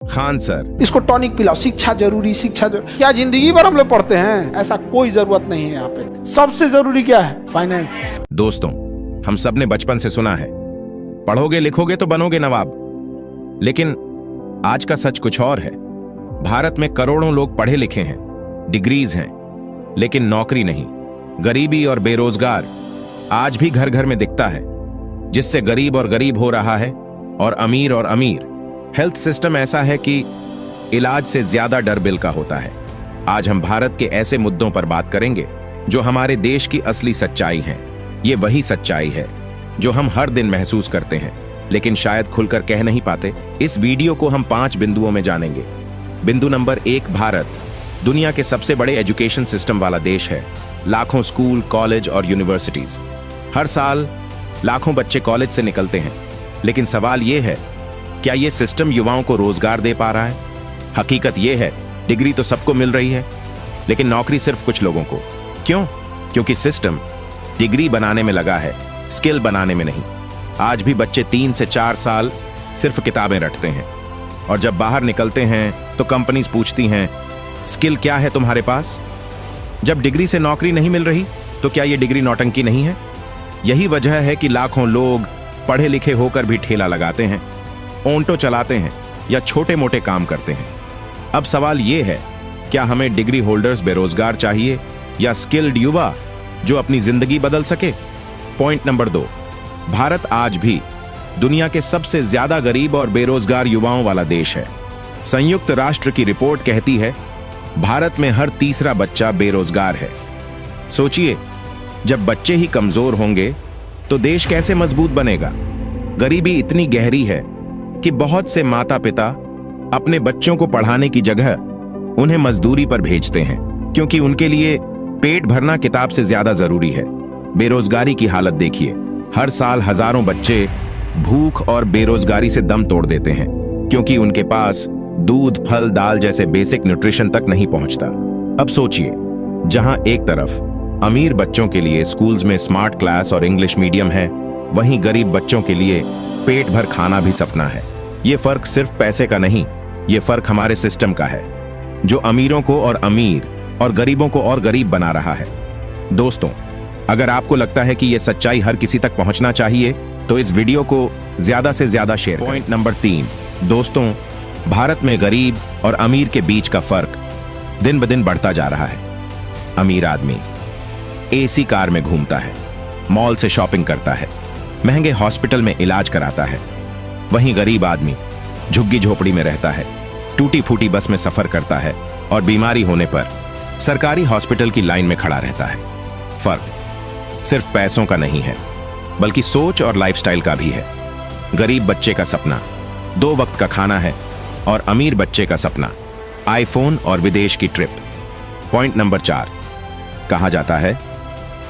Khan sir, इसको tonic पिलाओ, शिक्षा जरूरी, शिक्षा जरूरी। क्या जिंदगी भर हम लोग पढ़ते हैं? ऐसा कोई जरूरत नहीं है। यहाँ पे सबसे जरूरी क्या है? फाइनेंस। दोस्तों, हम सब ने बचपन से सुना है, पढ़ोगे लिखोगे तो बनोगे नवाब। लेकिन आज का सच कुछ और है। भारत में करोड़ों लोग पढ़े लिखे हैं, डिग्रीज हैं, लेकिन नौकरी नहीं। गरीबी और बेरोजगार आज भी घर घर में दिखता है, जिससे गरीब और गरीब हो रहा है और अमीर। हेल्थ सिस्टम ऐसा है कि इलाज से ज्यादा डर बिल का होता है। आज हम भारत के ऐसे मुद्दों पर बात करेंगे जो हमारे देश की असली सच्चाई है। ये वही सच्चाई है जो हम हर दिन महसूस करते हैं, लेकिन शायद खुलकर कह नहीं पाते। इस वीडियो को हम 5 बिंदुओं में जानेंगे। बिंदु नंबर 1, भारत दुनिया के सबसे बड़े एजुकेशन सिस्टम वाला देश है। लाखों स्कूल, कॉलेज और यूनिवर्सिटीज। हर साल लाखों बच्चे कॉलेज से निकलते हैं, लेकिन सवाल यह है, क्या यह सिस्टम युवाओं को रोजगार दे पा रहा है? हकीकत यह है, डिग्री तो सबको मिल रही है, लेकिन नौकरी सिर्फ कुछ लोगों को। क्यों? क्योंकि सिस्टम डिग्री बनाने में लगा है, स्किल बनाने में नहीं। आज भी बच्चे 3 से 4 साल सिर्फ किताबें रटते हैं, और जब बाहर निकलते हैं तो कंपनीज पूछती हैं, स्किल क्या है तुम्हारे पास? जब डिग्री से नौकरी नहीं मिल रही तो क्या यह डिग्री नौटंकी नहीं है? यही वजह है कि लाखों लोग पढ़े लिखे होकर भी ठेला लगाते हैं, ऑटो चलाते हैं या छोटे मोटे काम करते हैं। अब सवाल यह है, क्या हमें डिग्री होल्डर्स बेरोजगार चाहिए या स्किल्ड युवा जो अपनी जिंदगी बदल सके? पॉइंट नंबर 2, भारत आज भी दुनिया के सबसे ज्यादा गरीब और बेरोजगार युवाओं वाला देश है। संयुक्त राष्ट्र की रिपोर्ट कहती है, भारत में हर तीसरा बच्चा बेरोजगार है। सोचिए, जब बच्चे ही कमजोर होंगे तो देश कैसे मजबूत बनेगा? गरीबी इतनी गहरी है कि बहुत से माता पिता अपने बच्चों को पढ़ाने की जगह उन्हें मजदूरी पर भेजते हैं, क्योंकि उनके लिए पेट भरना किताब से ज्यादा जरूरी है। बेरोजगारी की हालत देखिए, हर साल हजारों बच्चे भूख और बेरोजगारी से दम तोड़ देते हैं, क्योंकि उनके पास दूध, फल, दाल जैसे बेसिक न्यूट्रिशन तक नहीं पहुंचता। अब सोचिए, जहां एक तरफ अमीर बच्चों के लिए स्कूल्स में स्मार्ट क्लास और इंग्लिश मीडियम है, वहीं गरीब बच्चों के लिए पेट भर खाना भी सपना है। यह फर्क सिर्फ पैसे का नहीं, यह फर्क हमारे सिस्टम का है, जो अमीरों को और अमीर और गरीबों को और गरीब बना रहा है। दोस्तों, अगर आपको लगता है कि यह सच्चाई हर किसी तक पहुंचना चाहिए तो इस वीडियो को ज्यादा से ज्यादा शेयर करें। पॉइंट नंबर 3, दोस्तों, भारत में गरीब और अमीर के बीच का फर्क दिन ब दिन बढ़ता जा रहा है। अमीर आदमी एसी कार में घूमता है, मॉल से शॉपिंग करता है, महंगे हॉस्पिटल में इलाज कराता है। वहीं गरीब आदमी झुग्गी झोपड़ी में रहता है, टूटी फूटी बस में सफर करता है और बीमारी होने पर सरकारी हॉस्पिटल की लाइन में खड़ा रहता है। फर्क सिर्फ पैसों का नहीं है, बल्कि सोच और लाइफस्टाइल का भी है। गरीब बच्चे का सपना 2 वक्त का खाना है, और अमीर बच्चे का सपना आईफोन और विदेश की ट्रिप। पॉइंट नंबर 4, कहा जाता है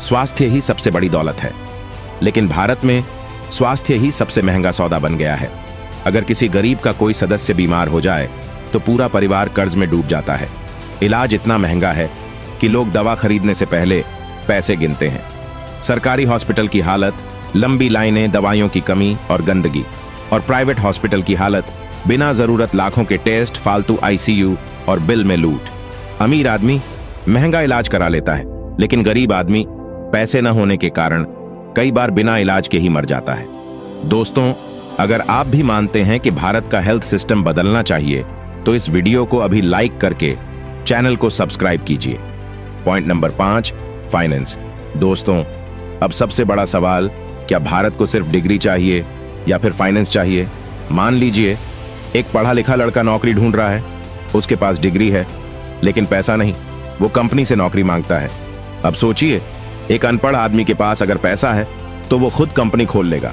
स्वास्थ्य ही सबसे बड़ी दौलत है, लेकिन भारत में स्वास्थ्य ही सबसे महंगा सौदा बन गया है। अगर किसी गरीब का कोई सदस्य बीमार हो जाए तो पूरा परिवार कर्ज में डूब जाता है। इलाज इतना महंगा है कि लोग दवा खरीदने से पहले पैसे गिनते हैं। सरकारी हॉस्पिटल की हालत, लंबी लाइनें, दवाइयों की कमी और गंदगी। और प्राइवेट हॉस्पिटल की हालत, बिना जरूरत लाखों के टेस्ट, फालतू आईसीयू और बिल में लूट। अमीर आदमी महंगा इलाज करा लेता है, लेकिन गरीब आदमी पैसे न होने के कारण कई बार बिना इलाज के ही मर जाता है। दोस्तों, अगर आप भी मानते हैं कि भारत का हेल्थ सिस्टम बदलना चाहिए तो इस वीडियो को अभी लाइक करके चैनल को सब्सक्राइब कीजिए। Point number 5, finance. दोस्तों, अब सबसे बड़ा सवाल, क्या भारत को सिर्फ डिग्री चाहिए या फिर फाइनेंस चाहिए? मान लीजिए एक पढ़ा लिखा लड़का नौकरी ढूंढ रहा है, उसके पास डिग्री है लेकिन पैसा नहीं, वो कंपनी से नौकरी मांगता है। अब सोचिए, एक अनपढ़ आदमी के पास अगर पैसा है तो वो खुद कंपनी खोल लेगा,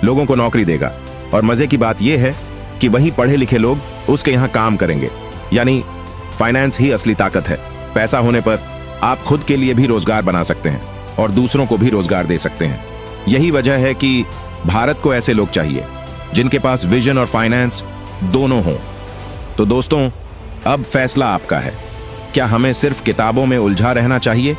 लोगों को नौकरी देगा, और मजे की बात यह है कि वही पढ़े लिखे लोग उसके यहां काम करेंगे। यानी फाइनेंस ही असली ताकत है। पैसा होने पर आप खुद के लिए भी रोजगार बना सकते हैं और दूसरों को भी रोजगार दे सकते हैं। यही वजह है कि भारत को ऐसे लोग चाहिए जिनके पास विजन और फाइनेंस दोनों हों। तो दोस्तों, अब फैसला आपका है, क्या हमें सिर्फ किताबों में उलझा रहना चाहिए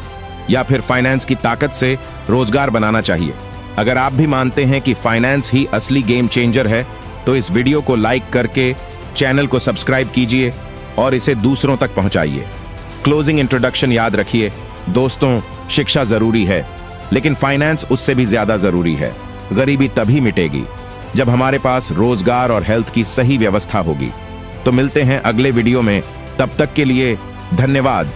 या फिर फाइनेंस की ताकत से रोजगार बनाना चाहिए? अगर आप भी मानते हैं कि फाइनेंस ही असली गेम चेंजर है तो इस वीडियो को लाइक करके चैनल को सब्सक्राइब कीजिए और इसे दूसरों तक पहुंचाइए। क्लोजिंग इंट्रोडक्शन याद रखिए, दोस्तों, शिक्षा जरूरी है, लेकिन फाइनेंस उससे भी ज्यादा जरूरी है। गरीबी तभी मिटेगी जब हमारे पास रोजगार और हेल्थ की सही व्यवस्था होगी। तो मिलते हैं अगले वीडियो में, तब तक के लिए धन्यवाद।